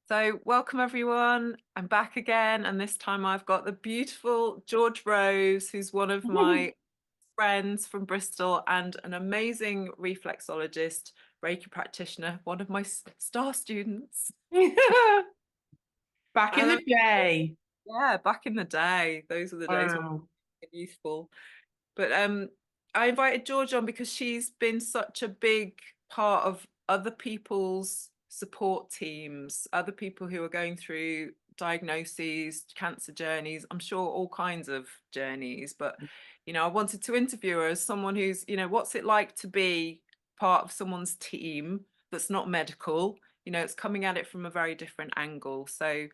So, welcome everyone. I'm back again, and this time I've got the beautiful George Rose, who's one of my friends from Bristol and an amazing reflexologist, Reiki practitioner, one of my star students. Back in And the day. yeah, back in the day, those are the days when Wow. we were youthful. But I invited George on because she's been such a big part of other people's support teams, other people who are going through diagnoses, cancer journeys, I'm sure all kinds of journeys. But, I wanted to interview her as someone who's, what's it like to be part of someone's team that's not medical? It's coming at it from a very different angle. So,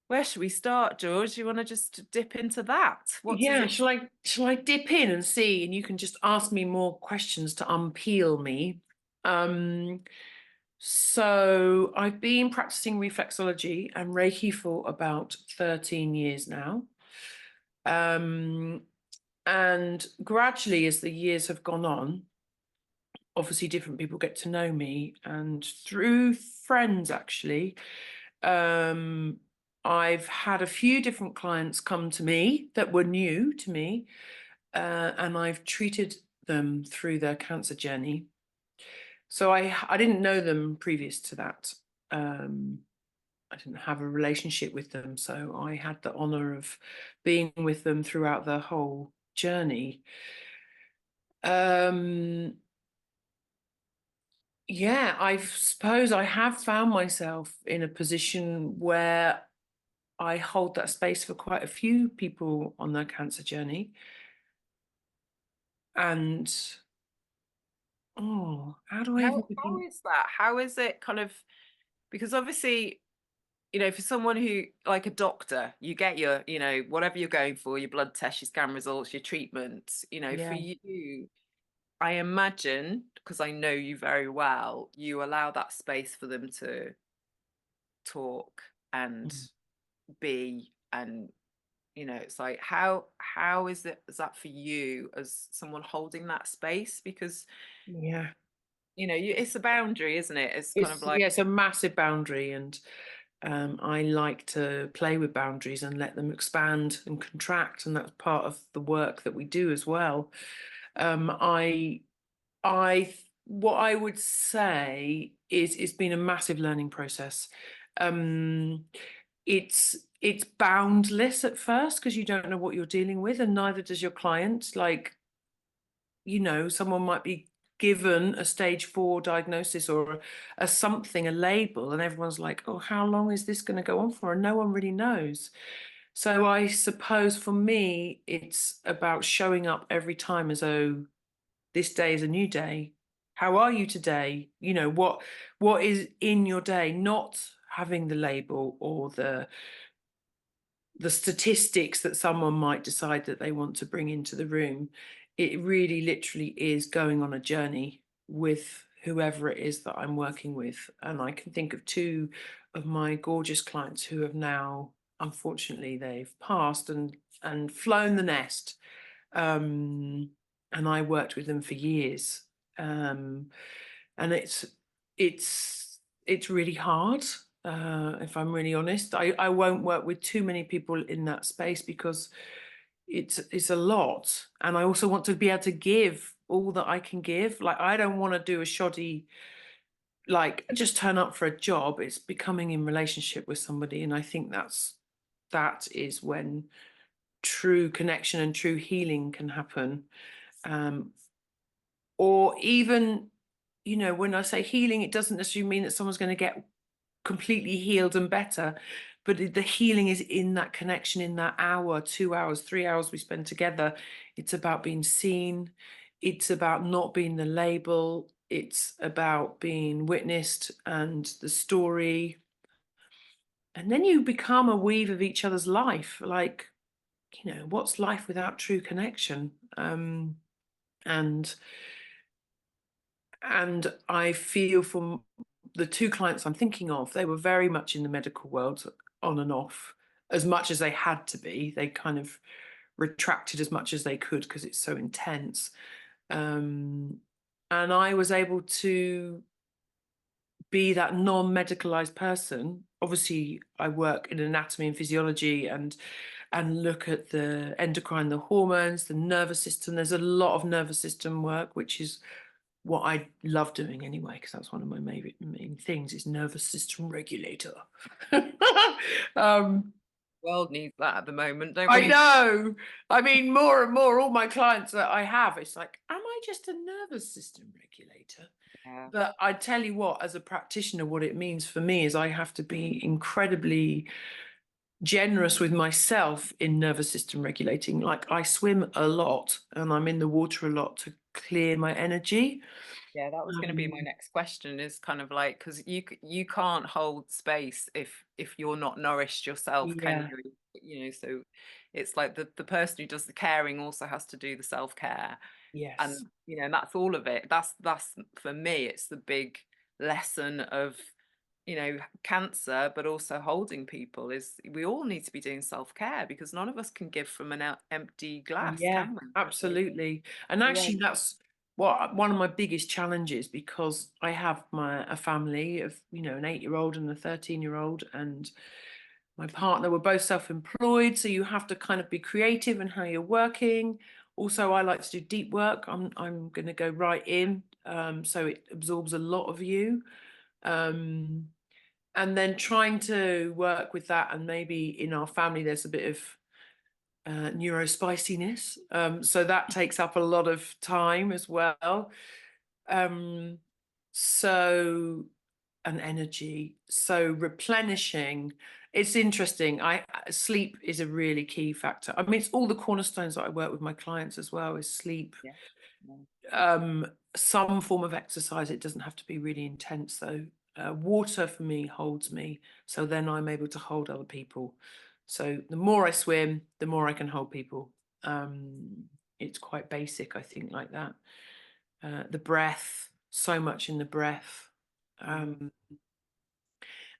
where should we start, George? You want to just dip into that? What does Yeah, it? shall I dip in and see, and you can just ask me more questions to unpeel me. Um, so I've been practicing reflexology and Reiki for about 13 years now. Um, and gradually, as the years have gone on, obviously different people get to know me, and through friends actually, um, I've had a few different clients come to me that were new to me, and I've treated them through their cancer journey. So I didn't know them previous to that. Um, I didn't have a relationship with them, so I had the honor of being with them throughout their whole journey. Um, yeah, I suppose I have found myself in a position where I hold that space for quite a few people on their cancer journey. And how do I even How begin? is that? How is it kind of, because obviously, for someone who, like a doctor, you get your, whatever you're going for, your blood test, your scan results, your treatments, for Yeah. you, I imagine, because I know you very well, you allow that space for them to talk and Mm. be, and it's like, how is that for you as someone holding that space? Because Yeah. it's a boundary, isn't it? It's kind of like, It's a massive boundary, and I like to play with boundaries and let them expand and contract, and that's part of the work that we do as well. Um, I what I would say is it's been a massive learning process. Um, it's boundless at first because you don't know what you're dealing with, and neither does your client. Like, someone might be given a stage 4 diagnosis or a something, a label, and everyone's like, oh, how long is this going to go on for? And no one really knows. So I suppose for me, it's about showing up every time as though this day is a new day. How are you today? What is in your day, not having the label or the statistics that someone might decide that they want to bring into the room. It really literally is going on a journey with whoever it is that I'm working with. And I can think of two of my gorgeous clients who have now, unfortunately, they've passed and flown the nest. And I worked with them for years. Um, and it's really hard, if I'm really honest. I won't work with too many people in that space because it's a lot, and I also want to be able to give all that I can give. Like, I don't want to do a shoddy, like, just turn up for a job. It's becoming in relationship with somebody, and I think that is when true connection and true healing can happen. um, or even, when I say healing, it doesn't necessarily mean that someone's going to get completely healed and better, but the healing is in that connection, in that hour, 2 hours, 3 hours we spend together. It's about being seen. It's about not being the label. It's about being witnessed and the story. And then you become a weave of each other's life. Like, what's life without true connection? And And I feel from the two clients I'm thinking of, they were very much in the medical world, on and off, as much as they had to be. They kind of retracted as much as they could because it's so intense. Um, and I was able to be that non-medicalized person obviously I work in anatomy and physiology and look at the endocrine, the hormones, the nervous system. There's a lot of nervous system work, which is what I love doing anyway, because that's one of my main things is nervous system regulator. um, World needs that at the moment, don't I we? know. I mean, more and more, all my clients that I have, it's like, am I just a nervous system regulator? Yeah. But I tell you what, as a practitioner, what it means for me is I have to be incredibly generous with myself in nervous system regulating. Like I swim a lot and I'm in the water a lot to clear my energy. Yeah, that was going to be my Um, next question, is kind of like, because you can't hold space if you're not nourished yourself, can yeah, you? You know, so it's like the person who does the caring also has to do the self-care. And yes, and that's all of it. That's for me, it's the big lesson of cancer, but also holding people, is we all need to be doing self-care, because none of us can give from an empty glass, yeah, can we? So, absolutely. And yeah. actually, that's what one of my biggest challenges because I have a family of, an 8-year-old and a 13-year-old, and my partner, we're both self-employed, so you have to kind of be creative in how you're working. Also, I like to do deep work. I'm going to go right in, so it absorbs a lot of you. Um, and then trying to work with that, and maybe in our family there's a bit of neurospiciness, so that takes up a lot of time as well. Um, so and energy. So replenishing. It's interesting. I sleep is a really key factor. I mean, it's all the cornerstones that I work with my clients as well is sleep. Yeah. Yeah. Um, some form of exercise. It doesn't have to be really intense though. Water for me holds me. So then I'm able to hold other people. So the more I swim, the more I can hold people. It's quite basic, I think, like that. The breath, so much in the breath. Mm. Um,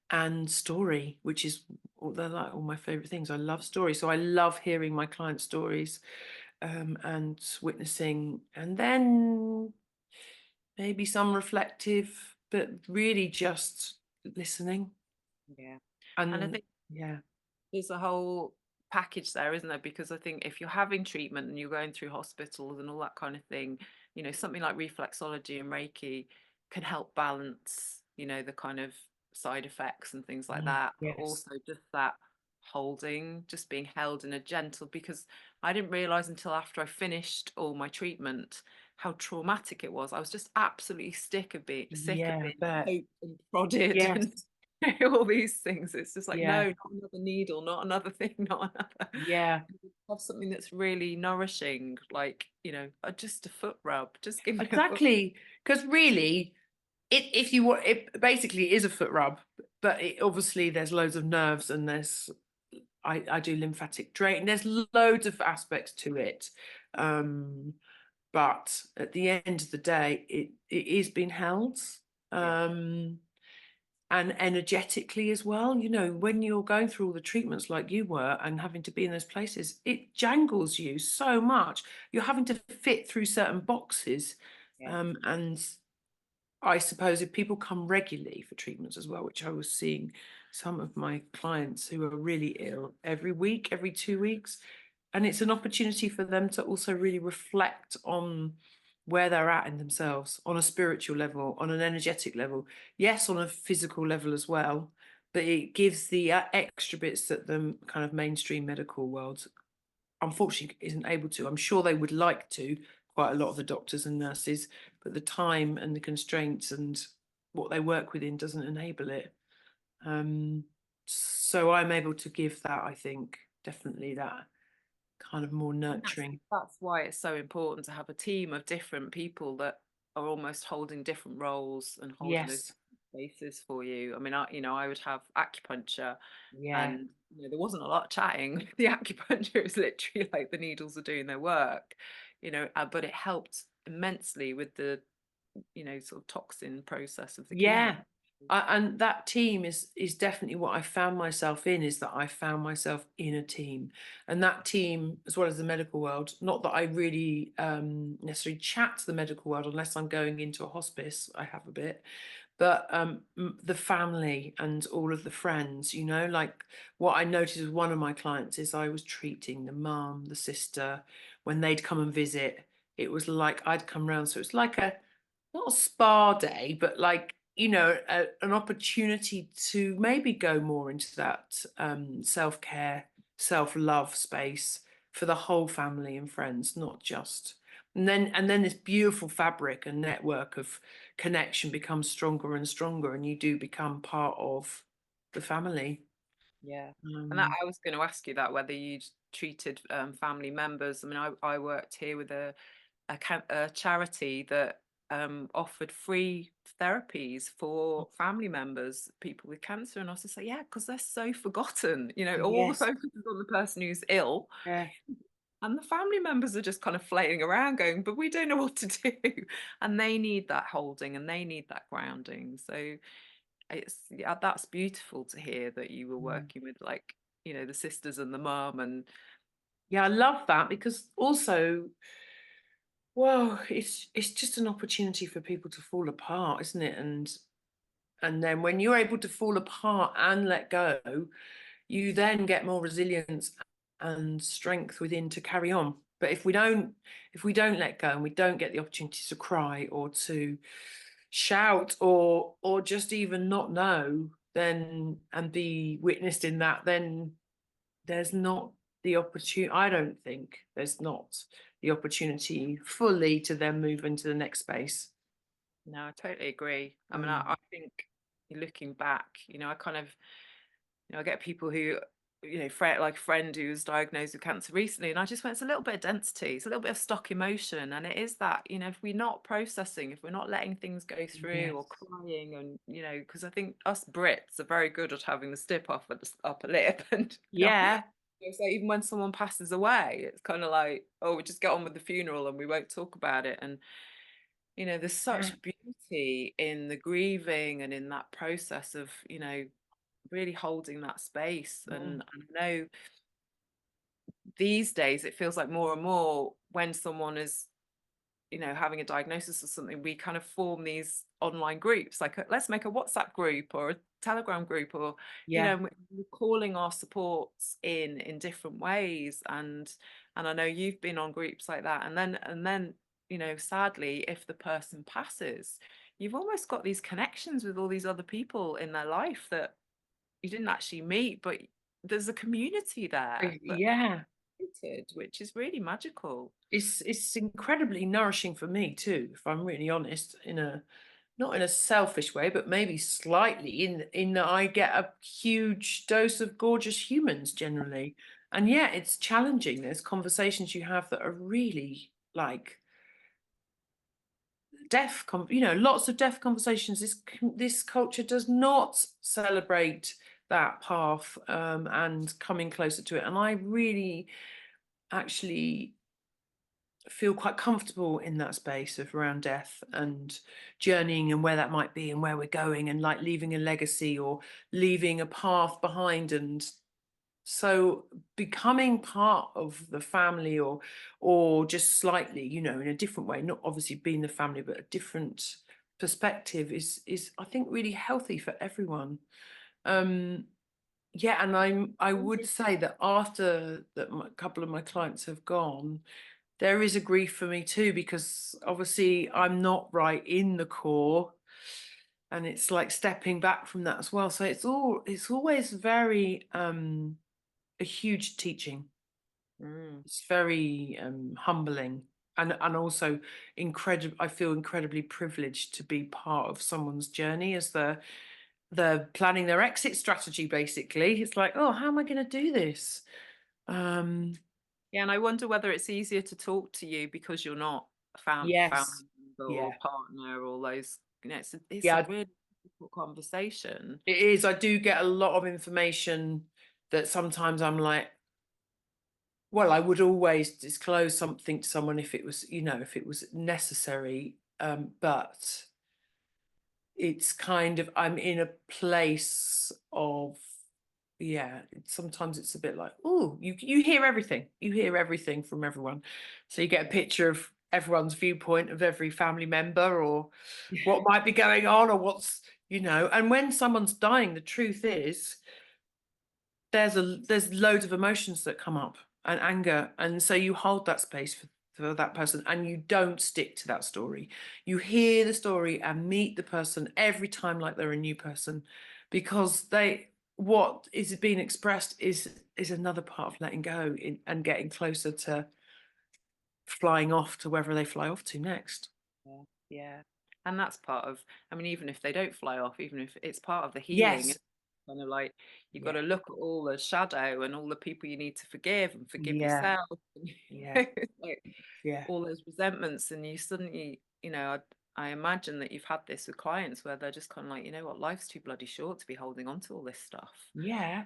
and story, which is they're like all my favorite things. I love stories, so I love hearing my clients' stories, and witnessing, and then maybe some reflective, but really just listening. Yeah. And I And think yeah, there's a whole package there, isn't there? Because I think if you're having treatment and you're going through hospitals and all that kind of thing, something like reflexology and Reiki can help balance, the kind of side effects and things like that. But yes, also just that holding, just being held in a gentle, because I didn't realize until after I finished all my treatment how traumatic it was. I was just absolutely sick of yeah, being but poked and prodded yes, and all these things. It's just like, no, yeah, not another needle, not another thing, not another. yeah. Have something that's really nourishing, like, just a foot rub. Just give me a foot. Exactly, because really, if you want, it basically is a foot rub, but obviously there's loads of nerves and there's I do lymphatic drain. There's loads of aspects to it. Um, but at the end of the day, it is being held. Yeah, Um, and energetically as well. When you're going through all the treatments like you were and having to be in those places, it jangles you so much. You're having to fit through certain boxes. yeah. And I suppose if people come regularly for treatments as well, which I was seeing some of my clients who are really ill every week, every 2 weeks, and it's an opportunity for them to also really reflect on where they're at in themselves on a spiritual level, on an energetic level, yes, on a physical level as well. But it gives the extra bits that the kind of mainstream medical world unfortunately isn't able to. I'm sure they would like to, quite a lot of the doctors and nurses, but the time and the constraints and what they work within doesn't enable it. So I'm able to give that, I think, definitely that kind of more And that's nurturing. that's why it's so important to have a team of different people that are almost holding different roles and holding those Yes. spaces for you. I mean, I would have acupuncture, Yeah. and there wasn't a lot of chatting. The acupuncture is literally like the needles are doing their work, but it helped immensely with the sort of toxin process of the chemo. Yeah. And that team is definitely what I found myself in, is that I found myself in a team. And that team, as well as the medical world, not that I really necessarily chat to the medical world unless I'm going into a hospice, I have a bit. but the family and all of the friends, you know, like what I noticed with one of my clients is I was treating the mum, the sister, when they'd come and visit. It was like I'd come round, so it's like a not a spa day, but like, you know, an opportunity to maybe go more into that self-care, self-love space for the whole family and friends, not just. And then this beautiful fabric and network of connection becomes stronger and stronger, and you do become part of the family. Yeah. And that Um, I was going to ask you that whether you'd treated family members. I mean, I worked here with a charity that offered free therapies for family members, people with cancer, and I was just like, yeah, because they're so forgotten. You know, all the yes. focus is on the person who's ill, Yeah. and the family members are just kind of flailing around, going, but we don't know what to do, and they need that holding and they need that grounding. So it's yeah, that's beautiful to hear that you were Mm. working with like the sisters and the mum and Yeah, I love that because also, well, it's just an opportunity for people to fall apart, isn't it? And then when you're able to fall apart and let go, you then get more resilience and strength within to carry on. But if we don't let go and we don't get the opportunity to cry or to shout or just even not know, then and be witnessed in that, then there's not the opportunity. I don't think there's not the opportunity fully to then move into the next space. no, I totally agree. I mean, I Mm. think looking back, I kind of, I get people who, like a friend who was diagnosed with cancer recently, and I just went, it's a little bit of density, it's a little bit of stock emotion. And it is that, if we're not processing, if we're not letting things go through or Yes. crying, and, because I think us Brits are very good at having the stip off at the upper lip. And, Yeah. it's like even when someone passes away, it's kind of like, oh, we just get on with the funeral and we won't talk about it. And there's Yeah. such beauty in the grieving and in that process of, really holding that space. Mm. And I know these days it feels like more and more when someone is having a diagnosis or something, we kind of form these online groups, like let's make a WhatsApp group or a Telegram group, or Yeah. we're calling our supports in different ways. And I know you've been on groups like that, and then sadly, if the person passes, you've almost got these connections with all these other people in their life that you didn't actually meet, but there's a community there that Yeah. created, which is really magical. It's incredibly nourishing for me too, if I'm really honest, in a not in a selfish way, but maybe slightly in that I get a huge dose of gorgeous humans generally. And yeah, it's challenging. There's conversations you have that are really like lots of deaf conversations. This culture does not celebrate that path and coming closer to it. And I really actually feel quite comfortable in that space of around death and journeying and where that might be and where we're going and like leaving a legacy or leaving a path behind. And so becoming part of the family or just slightly, in a different way, not obviously being the family, but a different perspective is I think really healthy for everyone. um yeah, and I would say that after that a couple of my clients have gone, there is a grief for me too, because obviously I'm not right in the core, and it's like stepping back from that as well. So it's always very a huge teaching. Mm. It's very humbling, and also incredible. I feel incredibly privileged to be part of someone's journey as they're planning their exit strategy. Basically, it's like, oh, how am I going to do this? Um, Yeah, and I wonder whether it's easier to talk to you because you're not a yes, family member yeah, or partner or those. It's a yeah. really difficult conversation. It is. I do get a lot of information that sometimes I'm like, well, I would always disclose something to someone if it was, if it was necessary. But it's kind of, I'm in a place of, yeah, sometimes it's a bit like, oh, you hear everything. You hear everything from everyone. So you get a picture of everyone's viewpoint of every family member, or what might be going on, or what's, and when someone's dying, the truth is there's loads of emotions that come up, and anger, and so you hold that space for that person, and you don't stick to that story. You hear the story and meet the person every time like they're a new person, because what is being expressed is another part of letting go and getting closer to flying off to wherever they fly off to next. Yeah, yeah. And that's part of, I mean, even if they don't fly off, even if it's part of the healing, Yes. it's kind of like you've got Yeah. to look at all the shadow and all the people you need to forgive and forgive Yeah. yourself. Yeah. Like Yeah. all those resentments, and you suddenly, I imagine that you've had this with clients where they're just kind of like, you know what, life's too bloody short to be holding on to all this stuff. Yeah.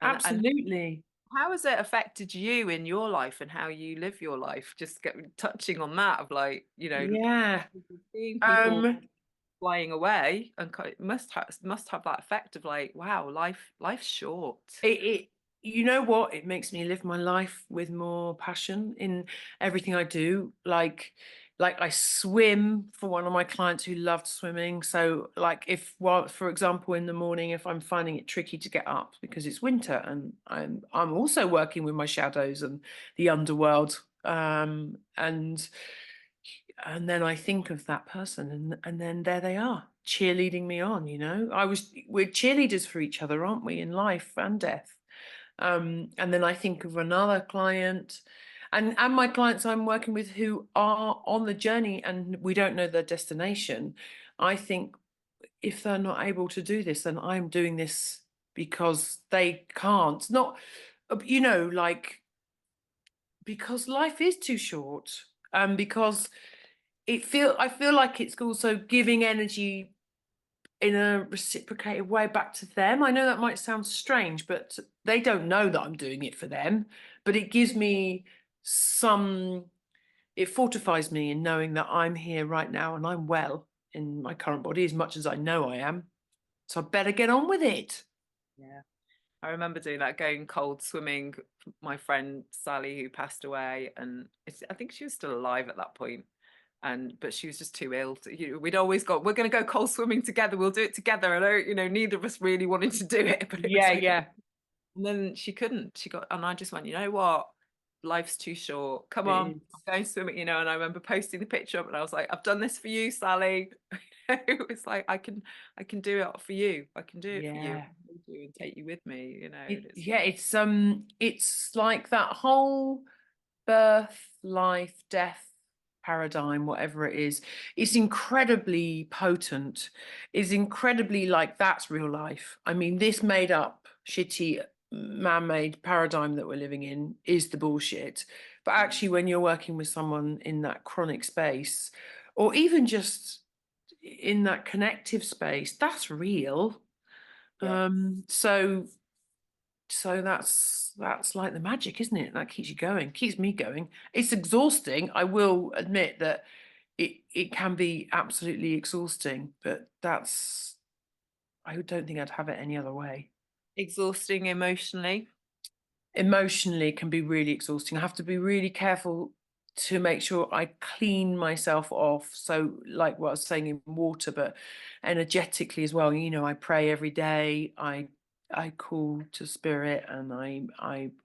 And Absolutely. how has it affected you in your life and how you live your life? Just touching on that of like, Yeah. seeing people Um, flying away, and must have that effect of like, wow, life's short. it you know what? It makes me live my life with more passion in everything I do. Like I swim for one of my clients who loved swimming. So like for example, in the morning, if I'm finding it tricky to get up because it's winter and I'm also working with my shadows and the underworld. And then I think of that person, and then there they are, cheerleading me on, we're cheerleaders for each other, aren't we, in life and death. And then I think of another client, and my clients I'm working with who are on the journey and we don't know their destination. I think if they're not able to do this, then I'm doing this because they can't. Not, like, because life is too short. Because I feel like it's also giving energy in a reciprocated way back to them. I know that might sound strange, but they don't know that I'm doing it for them. But it gives me it fortifies me in knowing that I'm here right now and I'm well in my current body as much as I know I am. So I better get on with it. Yeah. I remember doing that, going cold swimming. My friend Sally, who passed away, and I think she was still alive at that point, but she was just too ill. We'd always got, we're going to go cold swimming together. We'll do it together. I don't, neither of us really wanted to do it, but it was Yeah, like, yeah. and then she couldn't. And I just went, you know what? Life's too short. Come It on, is. I'm going swimming, And I remember posting the picture up, and I was like, I've done this for you, Sally. It was like, I can do it for you. I can do it for you, Yeah. and take you with me. It's Yeah, it's like that whole birth, life, death paradigm, whatever it is incredibly potent, is incredibly like that's real life. I mean, this made up, shitty, man-made paradigm that we're living in is the bullshit. But actually, when you're working with someone in that chronic space, or even just in that connective space, that's real. yeah. So that's like the magic, isn't it? That keeps you going, keeps me going. It's exhausting. I will admit that it can be absolutely exhausting, but I don't think I'd have it any other way. Exhausting emotionally. Emotionally, it can be really exhausting. I have to be really careful to make sure I clean myself off. So, like what I was saying, in water, but energetically as well. I pray every day. I call to spirit, and I'm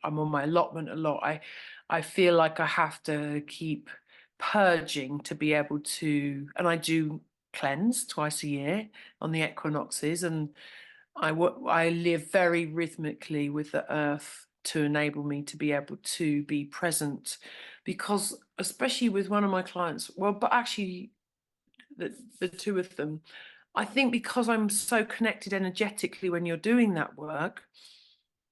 on my allotment a lot. I feel like I have to keep purging to be able to, and I do cleanse twice a year on the equinoxes, and I live very rhythmically with the earth to enable me to be able to be present, because especially with one of my clients, well, but actually the two of them, I think because I'm so connected energetically when you're doing that work,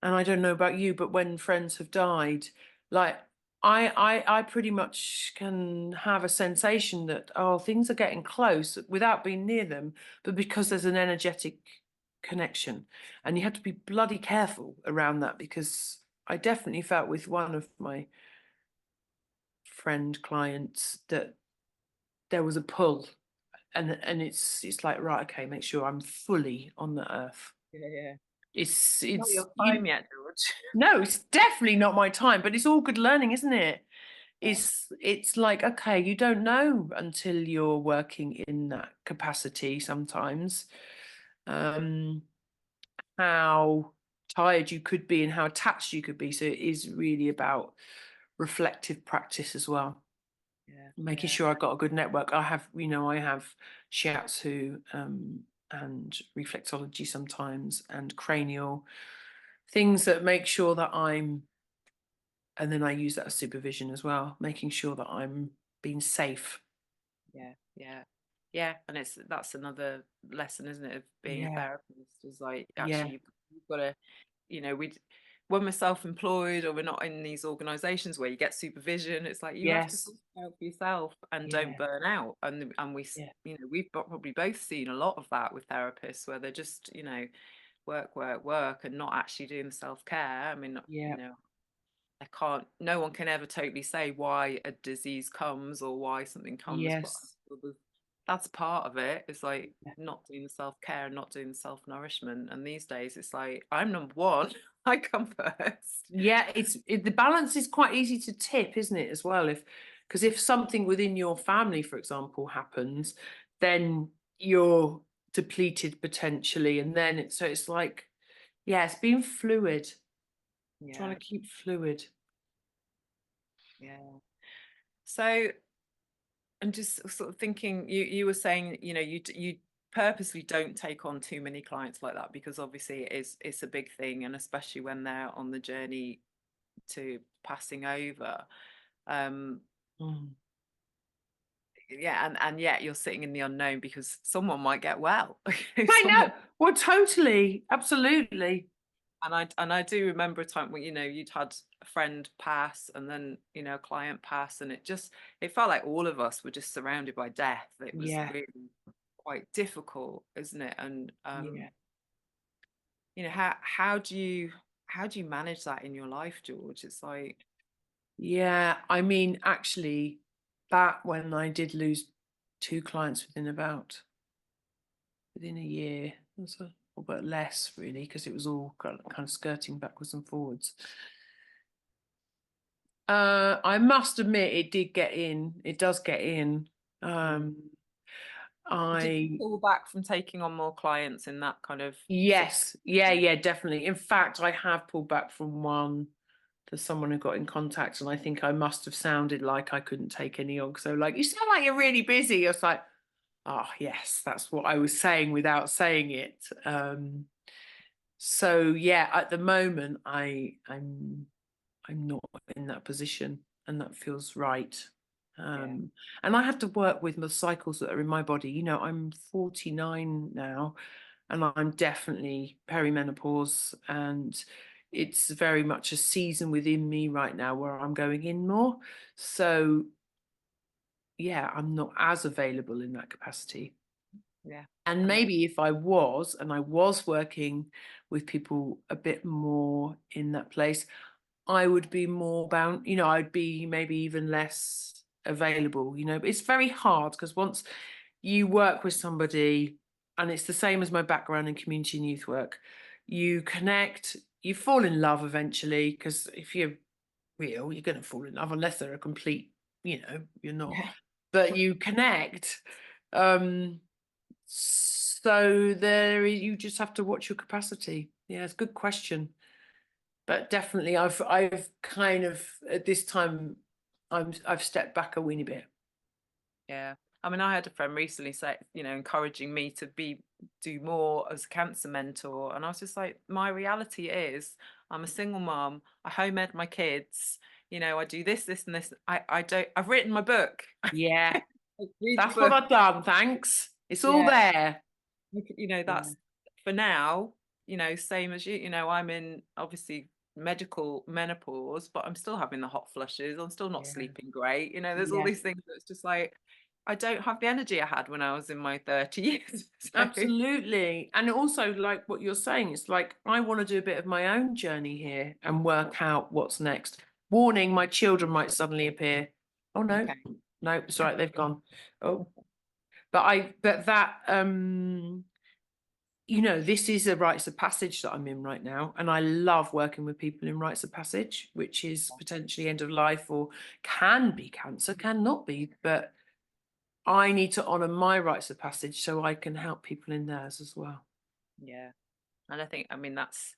and I don't know about you, but when friends have died, like I pretty much can have a sensation that, oh, things are getting close without being near them, but because there's an energetic connection, and you have to be bloody careful around that, because I definitely felt with one of my friend clients that there was a pull, and it's like, right, okay, make sure I'm fully on the earth. Yeah, yeah. Not It's your time yet, George. no, it's definitely not my time, but it's all good learning, isn't it? it's like, okay, you don't know until you're working in that capacity sometimes, how tired you could be and how attached you could be. So it is really about reflective practice as well. Yeah, Making yeah, sure I've got a good network. I have shiatsu, and reflexology sometimes, and cranial things that make sure that and then I use that as supervision as well, making sure that I'm being safe. yeah, yeah, yeah. And that's another lesson, isn't it, of being a Yeah, therapist, is like, yeah, actually you've got to, we when we're self-employed or we're not in these organizations where you get supervision, it's like you have to yes, sort it out for yourself and don't yeah, burn out. And yeah, we've probably both seen a lot of that with therapists, where they're just, work, work, work, and not actually doing the self-care. I mean, yeah, no one can ever totally say why a disease comes or why something comes, but yes, that's part of it. It's like yeah. not doing the self-care and not doing the self-nourishment. And these days it's like, I'm number one. I come first. Yeah, the balance is quite easy to tip, isn't it, as well? Because if something within your family, for example, happens, then you're depleted potentially, and then it's like, yeah, it's being fluid, trying Yeah, to keep fluid. yeah. So I'm just sort of thinking, you were saying, you purposely don't take on too many clients like that, because obviously it's a big thing, and especially when they're on the journey to passing over. Um, Mm. yeah, and yet you're sitting in the unknown, because someone might get well. I Someone. know. Well, totally, absolutely. And I do remember a time when, you'd had a friend pass, and then, a client pass, and it felt like all of us were just surrounded by death. It was Yeah, really quite difficult, isn't it? And yeah, how do you manage that in your life, George? It's like, yeah. I mean, actually, that when I did lose 2 clients within a year, but less really, because it was all kind of skirting backwards and forwards. I must admit, it did get in. It does get in. mm. Um, Did you I pull back from taking on more clients in that kind of Yes, yeah, situation? yeah, definitely. In fact, I have pulled back from one to someone who got in contact, and I think I must have sounded like I couldn't take any on. So, like, you sound like you're really busy. I was like, oh, yes, that's what I was saying without saying it. So yeah, at the moment, I'm not in that position, and that feels right. Yeah, And I have to work with the cycles that are in my body. I'm 49 now, and I'm definitely perimenopause, and it's very much a season within me right now where I'm going in more. So yeah, I'm not as available in that capacity. yeah, And and that, maybe if I was, and I was working with people a bit more in that place, I would be more bound, I'd be maybe even less available, but it's very hard because once you work with somebody, and it's the same as my background in community and youth work, you connect, you fall in love eventually, because if you're real, you're going to fall in love unless they're a complete, you're not, yeah, but you connect. Um, so you just have to watch your capacity. Yeah, it's a good question. But definitely I've kind of at this time I've stepped back a weeny bit. yeah. I mean, I had a friend recently say, encouraging me to do more as a cancer mentor. And I was just like, my reality is I'm a single mom. I home ed my kids. I do this, this, and this. I've written my book. Yeah, Read the that's what book. I've done. Thanks. It's all Yeah. there. Yeah. That's for now, same as you. I'm in, obviously, medical menopause, but I'm still having the hot flushes. I'm still not Yeah. sleeping great. There's all Yeah. these things that's just like, I don't have the energy I had when I was in my 30s. So Absolutely. And also, like what you're saying, it's like I want to do a bit of my own journey here and work out what's next. Warning, my children might suddenly appear. Oh no, okay. no, it's all right, they've gone. Oh, but that you know, this is a rites of passage that I'm in right now, and I love working with people in rites of passage, which is potentially end of life or can be cancer, cannot be, but I need to honor my rites of passage so I can help people in theirs as well. Yeah. And I think, I mean, that's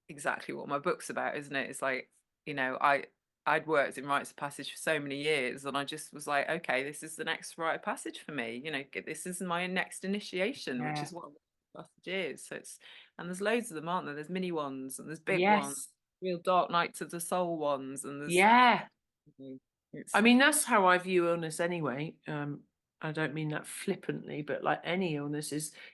exactly what my book's about, isn't it? It's like, you know, I'd worked in rites of passage for so many years, and I just was like, okay, this is the next rite of passage for me. You know, this is my next initiation, which Yeah. is what a rite of passage is. So it's, and there's loads of them, aren't there? There's mini ones and there's big ones, Yes. real dark nights of the soul ones, and there's, Yeah. I it's, mean, that's how I view illness anyway. I don't mean that flippantly, but like any illness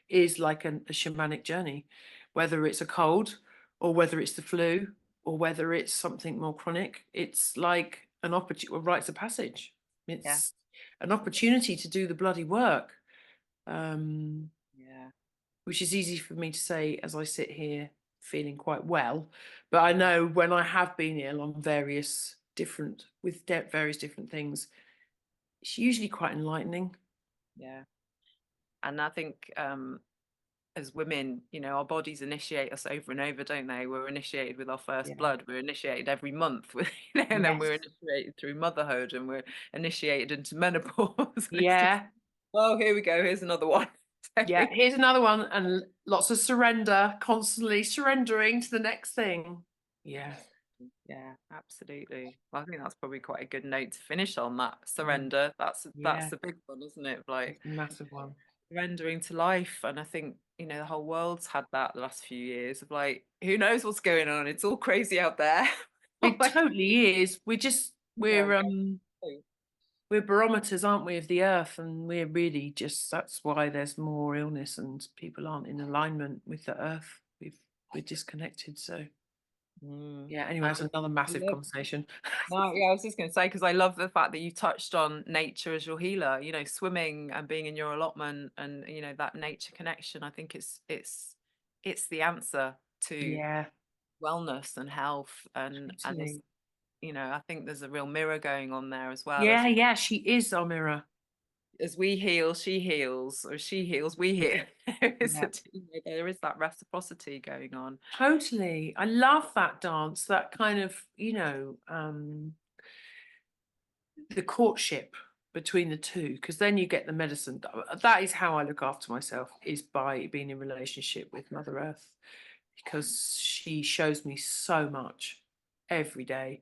is like a shamanic journey, whether it's a cold or whether it's the flu or whether it's something more chronic. It's like an opportunity, rites of passage. yeah, It's an opportunity to do the bloody work, um, yeah, which is easy for me to say as I sit here feeling quite well. But I know when I have been ill on various different with various different things, it's usually quite enlightening. yeah. And I think as women, you know, our bodies initiate us over and over, don't they? We're initiated with our first Yeah. blood. We're initiated every month, you know, and then we're Yes. initiated through motherhood, and we're initiated into menopause. And it's just, Yeah. oh, here we go. Here's another one. So, Yeah. Here's another one, and lots of surrender, constantly surrendering to the next thing. Yeah. yeah, absolutely. Well, I think that's probably quite a good note to finish on. That Mm. surrender. That's Yeah. the big one, isn't it? Like It's a massive one. surrendering to life. And I think, you know, the whole world's had that the last few years of like, who knows what's going on? It's all crazy out there. It Like, totally is. yeah, We're barometers, aren't we, of the earth, and we're really just that's why there's more illness and people aren't in alignment with the earth. We're disconnected. So mm. yeah, anyway, And that's another I massive love, conversation. no, yeah, I was just going to say, because I love the fact that you touched on nature as your healer, you know, swimming and being in your allotment and, you know, that nature connection. I think it's the answer to Yeah, wellness and health. And there's, totally. you know, I think there's a real mirror going on there as well Yeah, yeah, she is our mirror. as we heal, she heals, or she heals, we heal. It's Yeah. there is that reciprocity going on. Totally. I love that dance, that kind of, the courtship between the two, because then you get the medicine. That is how I look after myself, is by being in relationship with Mother Earth, because she shows me so much every day,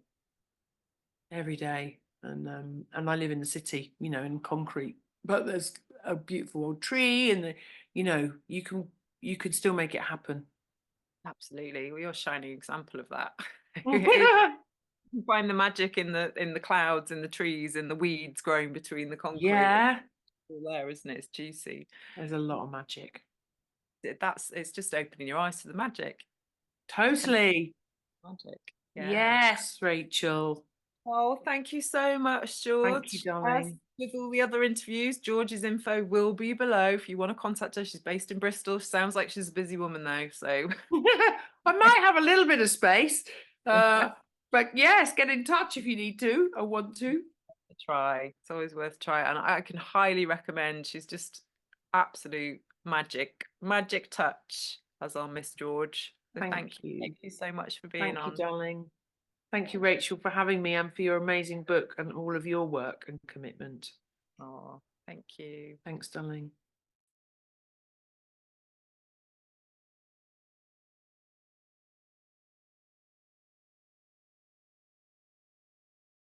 every day. And I live in the city, in concrete, but there's a beautiful old tree, and you can still make it happen. Absolutely. Well, you're a shining example of that. It, you find the magic in the clouds, in the trees, in the weeds growing between the concrete. It's Yeah, all there, isn't it? It's juicy. there's a lot of magic. It's just opening your eyes to the magic. And Totally. magic. Yeah. Yes, Rachel. Oh, thank you so much, Thank you, George. As darling. with all the other interviews, George's info will be below if you want to contact her. She's based in Bristol. She sounds like she's a busy woman though, so I might have a little bit of space. But yes, get in touch if you need to or want to. try. It's always worth trying, and I can highly recommend. She's just absolute magic, magic touch, as our Miss George. So Thank you. thank you so much for being Thank you, on. darling. Thank you, Rachel, for having me and for your amazing book and all of your work and commitment. Oh, thank you. Thanks, darling.